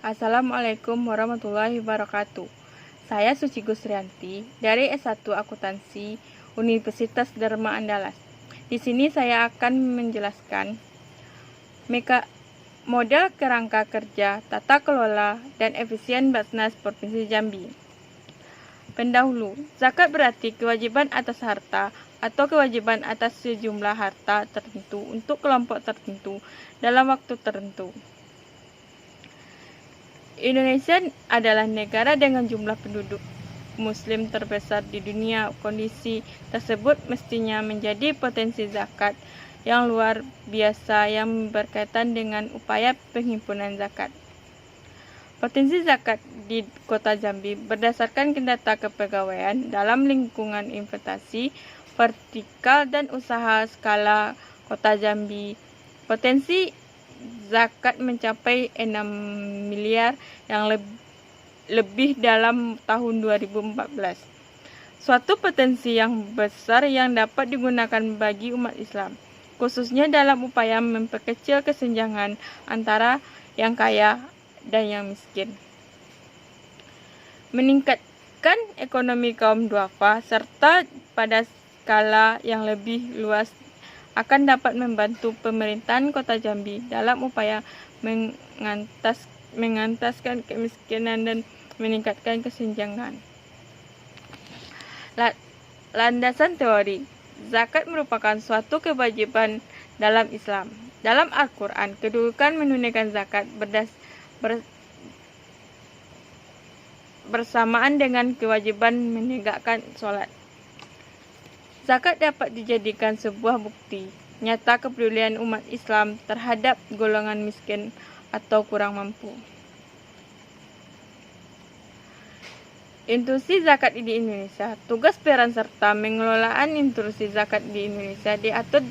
Assalamualaikum warahmatullahi wabarakatuh. Saya Suci Gusrianti dari S1 Akuntansi Universitas Dharma Andalas. Di sini saya akan menjelaskan model kerangka kerja, tata kelola, dan efisien Basnas Provinsi Jambi. Pendahulu, zakat berarti kewajiban atas harta atau kewajiban atas sejumlah harta tertentu untuk kelompok tertentu dalam waktu tertentu. Indonesia adalah negara dengan jumlah penduduk Muslim terbesar di dunia. Kondisi tersebut mestinya menjadi potensi zakat yang luar biasa yang berkaitan dengan upaya penghimpunan zakat. Potensi zakat di Kota Jambi berdasarkan data kepegawaian dalam lingkungan investasi vertikal dan usaha skala Kota Jambi. Potensi zakat mencapai 6 miliar yang lebih dalam tahun 2014. Suatu potensi yang besar yang dapat digunakan bagi umat Islam, khususnya dalam upaya memperkecil kesenjangan antara yang kaya dan yang miskin. Meningkatkan ekonomi kaum duafa serta pada skala yang lebih luas akan dapat membantu pemerintahan Kota Jambi dalam upaya mengentaskan kemiskinan dan meningkatkan kesenjangan. Landasan teori, zakat merupakan suatu kewajiban dalam Islam. Dalam Al-Quran, kedudukan menunaikan zakat bersamaan dengan kewajiban menegakkan sholat. Zakat dapat dijadikan sebuah bukti nyata kepedulian umat Islam terhadap golongan miskin atau kurang mampu. Institusi zakat di Indonesia. Tugas, peran serta pengelolaan institusi zakat di Indonesia diatur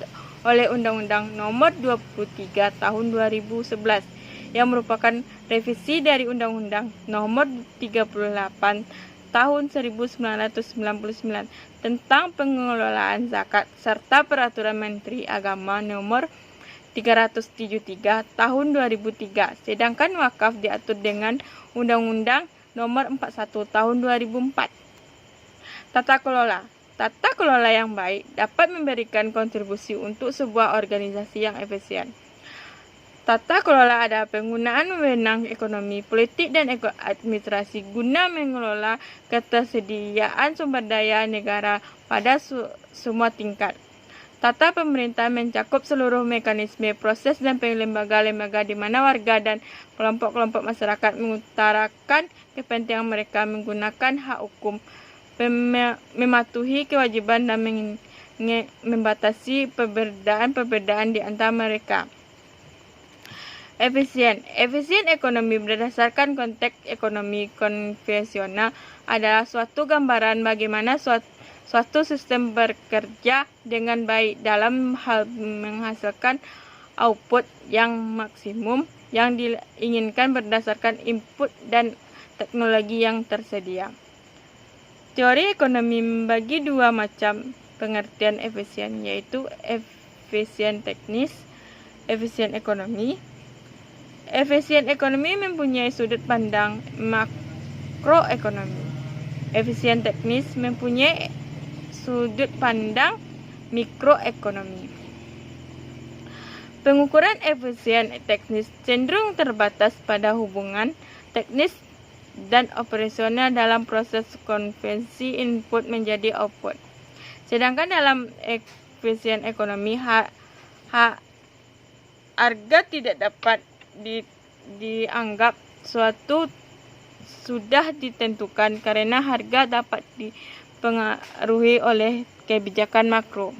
oleh Undang-Undang Nomor 23 Tahun 2011 yang merupakan revisi dari Undang-Undang Nomor 38 Tahun 1999 tentang pengelolaan zakat serta Peraturan Menteri Agama Nomor 373 Tahun 2003. Sedangkan wakaf diatur dengan Undang-Undang Nomor 41 Tahun 2004. Tata kelola. Tata kelola yang baik dapat memberikan kontribusi untuk sebuah organisasi yang efisien. Tata kelola adalah penggunaan wewenang ekonomi, politik, dan administrasi guna mengelola ketersediaan sumber daya negara pada semua tingkat. Tata pemerintahan mencakup seluruh mekanisme, proses, dan lembaga-lembaga di mana warga dan kelompok-kelompok masyarakat mengutarakan kepentingan mereka menggunakan hak hukum, mematuhi kewajiban, dan membatasi perbedaan di antara mereka. Efisien ekonomi berdasarkan konteks ekonomi konvensional adalah suatu gambaran bagaimana suatu sistem bekerja dengan baik dalam hal menghasilkan output yang maksimum yang diinginkan berdasarkan input dan teknologi yang tersedia. Teori ekonomi membagi dua macam pengertian efisien, yaitu efisien teknis, efisien ekonomi. Efisien ekonomi mempunyai sudut pandang makroekonomi. Efisien teknis mempunyai sudut pandang mikroekonomi. Pengukuran efisien teknis cenderung terbatas pada hubungan teknis dan operasional dalam proses konversi input menjadi output. Sedangkan dalam efisien ekonomi, harga tidak dapat dianggap suatu sudah ditentukan karena harga dapat dipengaruhi oleh kebijakan makro.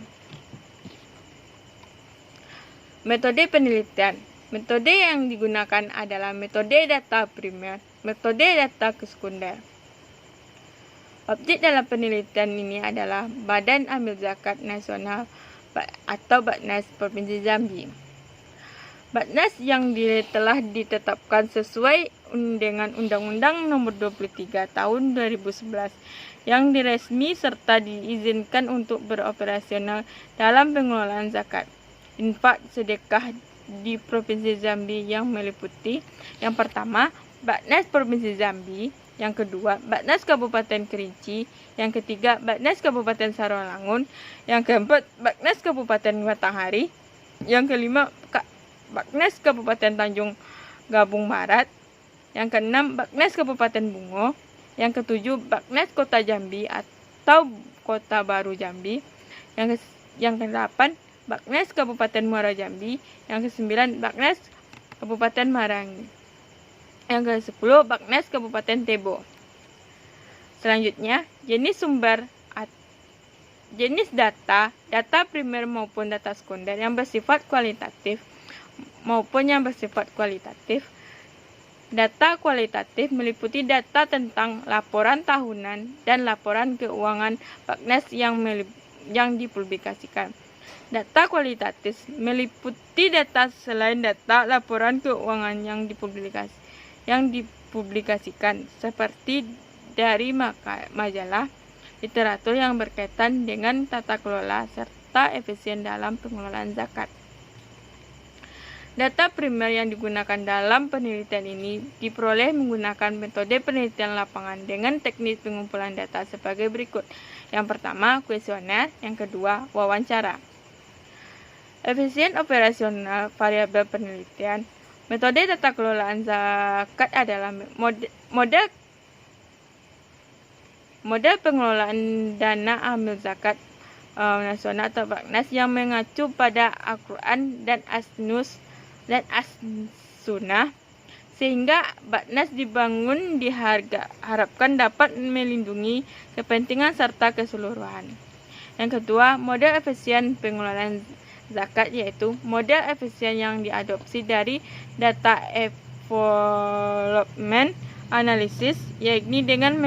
Metode penelitian. Metode yang digunakan adalah metode data primer, metode data sekunder. Objek dalam penelitian ini adalah Badan Amil Zakat Nasional atau Basnas Provinsi Jambi. Basnas yang telah ditetapkan sesuai dengan Undang-Undang Nomor 23 Tahun 2011 yang diresmi serta diizinkan untuk beroperasional dalam pengelolaan zakat, infak, sedekah di Provinsi Jambi yang meliputi yang pertama, Baknas Provinsi Jambi. Yang kedua, Baknas Kabupaten Kerinci. Yang ketiga, Baknas Kabupaten Sarolangun. Yang keempat, Baknas Kabupaten Batanghari. Yang kelima, Baknas Kabupaten Tanjung Gabung Barat. Yang keenam, Baknas Kabupaten Bungo. Yang ketujuh, Baknas Kota Jambi atau Kota Baru Jambi. Yang kedelapan, Baknas Kabupaten Muara Jambi. Yang kesembilan, Baknas Kabupaten Marangi. Yang ke-10, Baknas Kabupaten Tebo. Selanjutnya, jenis data primer maupun data sekunder yang bersifat kualitatif maupun yang bersifat kualitatif. Data kualitatif meliputi data tentang laporan tahunan dan laporan keuangan Baknas yang dipublikasikan. Data kualitatif meliputi data selain data laporan keuangan yang dipublikasikan seperti dari majalah, literatur yang berkaitan dengan tata kelola serta efisien dalam pengelolaan zakat. Data primer yang digunakan dalam penelitian ini diperoleh menggunakan metode penelitian lapangan dengan teknik pengumpulan data sebagai berikut. Yang pertama, kuesioner. Yang kedua, wawancara. Efisien operasional variabel penelitian. Metode tata kelolaan zakat adalah model pengelolaan dana amil zakat nasional atau Baknas yang mengacu pada Al-Quran dan As-Sunnah, sehingga Baknas dibangun diharapkan dapat melindungi kepentingan serta keseluruhan. Yang kedua, model efisien pengelolaan zakat, yaitu model efisien yang diadopsi dari data development analysis, yakni dengan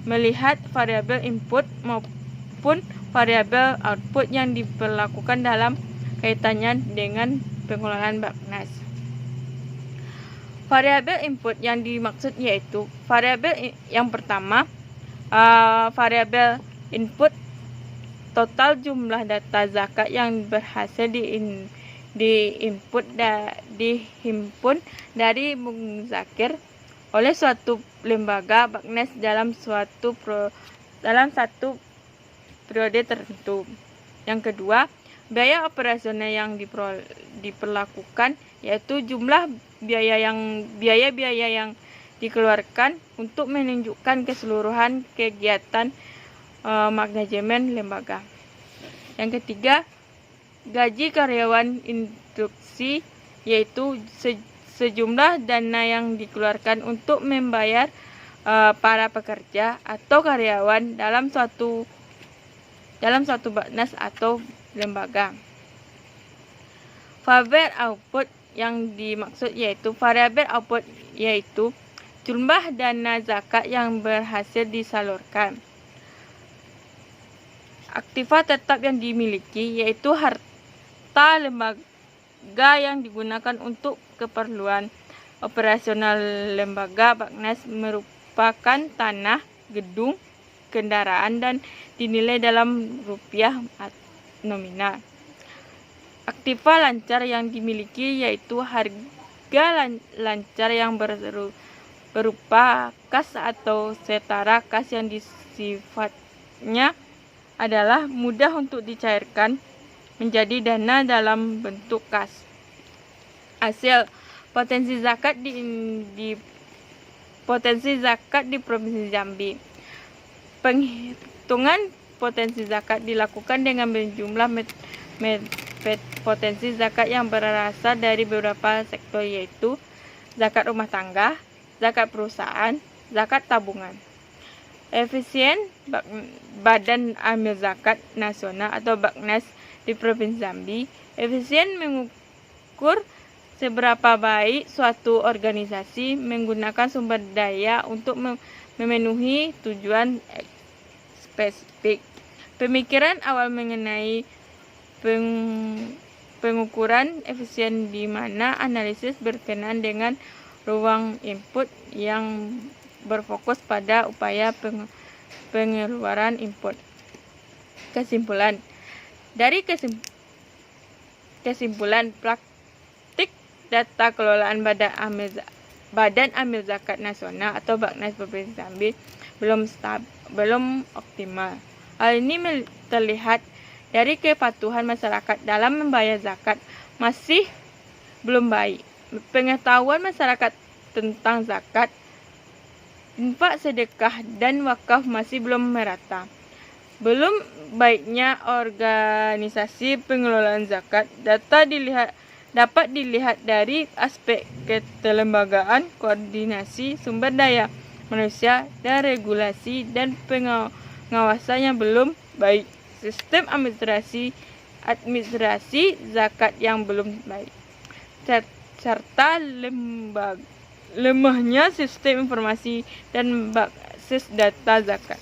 melihat variabel input maupun variabel output yang diperlakukan dalam kaitannya dengan pengelolaan Baknas. Variabel input yang dimaksud yaitu variabel yang pertama, variabel input total jumlah data zakat yang berhasil dihimpun dari muzakir oleh suatu lembaga Baknas dalam satu periode tertentu. Yang kedua, biaya operasional yang diperlakukan yaitu jumlah biaya yang dikeluarkan untuk menunjukkan keseluruhan kegiatan manajemen lembaga. Yang ketiga, gaji karyawan instruksi, yaitu sejumlah dana yang dikeluarkan untuk membayar para pekerja atau karyawan dalam suatu Baknas atau lembaga. Variabel output yang dimaksud yaitu variabel output yaitu jumlah dana zakat yang berhasil disalurkan. Aktiva tetap yang dimiliki yaitu harta lembaga yang digunakan untuk keperluan operasional lembaga Baknas merupakan tanah, gedung, kendaraan dan dinilai dalam rupiah nominal. Aktiva lancar yang dimiliki yaitu harga lancar yang berupa kas atau setara kas yang sifatnya adalah mudah untuk dicairkan menjadi dana dalam bentuk kas. Hasil potensi zakat di Provinsi Jambi. Penghitungan potensi zakat dilakukan dengan berjumlah potensi zakat yang berasal dari beberapa sektor, yaitu zakat rumah tangga, zakat perusahaan, zakat tabungan. Efisien Badan Amil Zakat Nasional atau Baknas di Provinsi Jambi. Efisien mengukur seberapa baik suatu organisasi menggunakan sumber daya untuk memenuhi tujuan spesifik. Pemikiran awal mengenai pengukuran efisien di mana analisis berkenaan dengan ruang input yang berfokus pada upaya pengeluaran input. Kesimpulan. Dari kesimpulan praktik data kelolaan Badan Amil Badan Amil Zakat Nasional atau Baknas Provinsi Jambi belum optimal. Hal ini terlihat dari kepatuhan masyarakat dalam membayar zakat masih belum baik. Pengetahuan masyarakat tentang zakat, infak, sedekah, dan wakaf masih belum merata. Belum baiknya organisasi pengelolaan zakat dapat dilihat dari aspek kelembagaan, koordinasi sumber daya manusia, dan regulasi dan pengawasan yang belum baik. Sistem administrasi zakat yang belum baik, serta lemahnya sistem informasi dan basis data zakat.